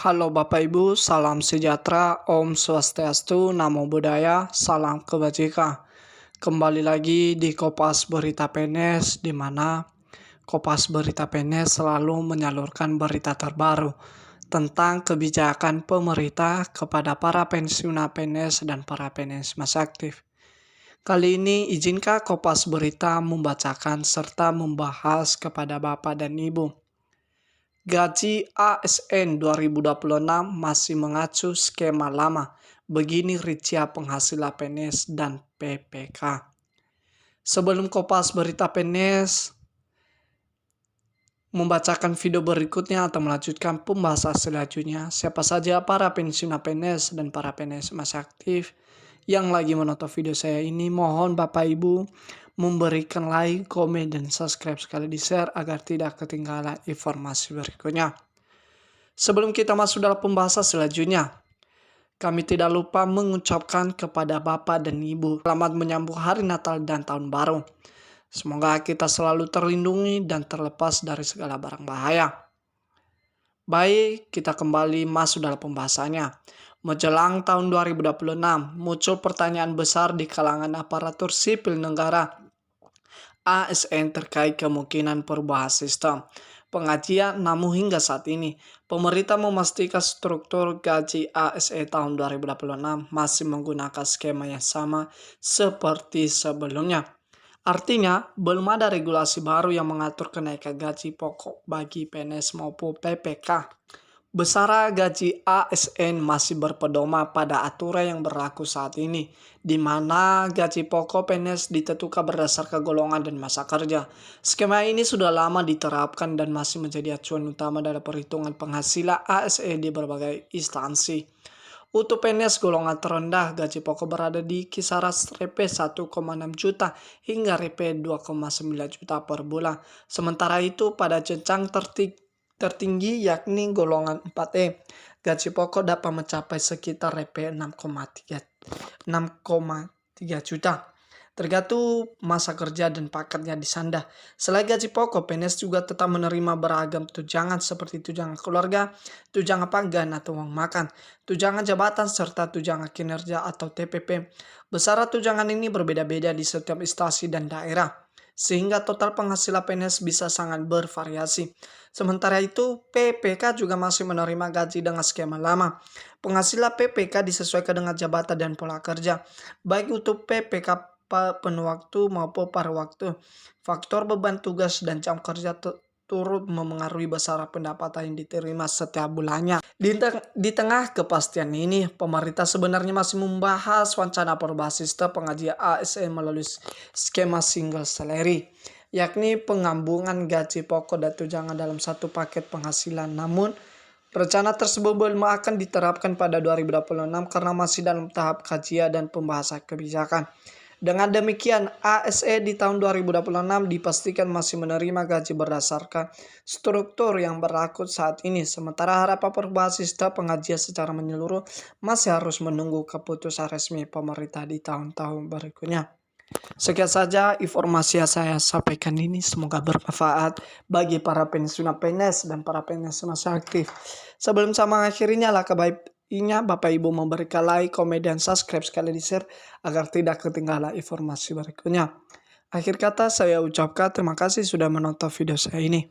Halo Bapak Ibu, salam sejahtera, Om Swastiastu, Namo Buddhaya, salam kebajikan. Kembali lagi di Kopas Berita PNS, di mana Kopas Berita PNS selalu menyalurkan berita terbaru tentang kebijakan pemerintah kepada para pensiunan PNS dan para PNS masih aktif. Kali ini izinkah Kopas Berita membacakan serta membahas kepada Bapak dan Ibu. Gaji ASN 2026 masih mengacu skema lama. Begini rincian penghasilan PNS dan PPK. Sebelum Kopas Berita PNS membacakan video berikutnya atau melanjutkan pembahasan selanjutnya, siapa saja para pensiunan PNS dan para PNS masih aktif yang lagi menonton video saya ini, mohon Bapak Ibu memberikan like, komen, dan subscribe sekali di share agar tidak ketinggalan informasi berikutnya. Sebelum kita masuk dalam pembahasan selanjutnya, kami tidak lupa mengucapkan kepada Bapak dan Ibu selamat menyambut Hari Natal dan Tahun Baru. Semoga kita selalu terlindungi dan terlepas dari segala barang bahaya. Baik, kita kembali masuk dalam pembahasannya. Menjelang tahun 2026, muncul pertanyaan besar di kalangan aparatur sipil negara ASN terkait kemungkinan perubahan sistem pengajian. Namun hingga saat ini, pemerintah memastikan struktur gaji ASN tahun 2026 masih menggunakan skema yang sama seperti sebelumnya. Artinya, belum ada regulasi baru yang mengatur kenaikan gaji pokok bagi PNS maupun PPK. Besaran gaji ASN masih berpedoman pada aturan yang berlaku saat ini, di mana gaji pokok PNS ditentukan berdasarkan golongan dan masa kerja. Skema ini sudah lama diterapkan dan masih menjadi acuan utama dalam perhitungan penghasilan ASN di berbagai instansi. Untuk PNS golongan terendah, gaji pokok berada di kisaran Rp 1,6 juta hingga Rp 2,9 juta per bulan. Sementara itu, pada jenjang tertinggi yakni golongan 4E, gaji pokok dapat mencapai sekitar Rp 6,3 juta. Tergantung masa kerja dan paketnya disandang. Selain gaji pokok, PNS juga tetap menerima beragam tunjangan seperti tunjangan keluarga, tunjangan panggan atau uang makan, tunjangan jabatan, serta tunjangan kinerja atau TPP. Besaran tunjangan ini berbeda-beda di setiap instansi dan daerah, sehingga total penghasilan PNS bisa sangat bervariasi. Sementara itu, PPK juga masih menerima gaji dengan skema lama. Penghasilan PPK disesuaikan dengan jabatan dan pola kerja, baik untuk PPK penuh waktu maupun paruh waktu. Faktor beban tugas dan jam kerja turut memengaruhi besaran pendapatan yang diterima setiap bulannya. Di tengah kepastian ini, pemerintah sebenarnya masih membahas wacana perubahan sistem pengajian ASN melalui skema single salary, yakni penggabungan gaji pokok dan tunjangan dalam satu paket penghasilan. Namun, rencana tersebut belum akan diterapkan pada 2026 karena masih dalam tahap kajian dan pembahasan kebijakan. Dengan demikian, ASN di tahun 2026 dipastikan masih menerima gaji berdasarkan struktur yang berlaku saat ini. Sementara harapan perubahan sistem pengajian secara menyeluruh masih harus menunggu keputusan resmi pemerintah di tahun-tahun berikutnya. Sekian saja informasi yang saya sampaikan ini, semoga bermanfaat bagi para pensiunan PNS dan para PNS masih aktif. Sebelum saya mengakhirinya, alangkah baiknya Bapak Ibu memberikan like, komen, dan subscribe sekali di share agar tidak ketinggalan informasi berikutnya. Akhir kata saya ucapkan terima kasih sudah menonton video saya ini.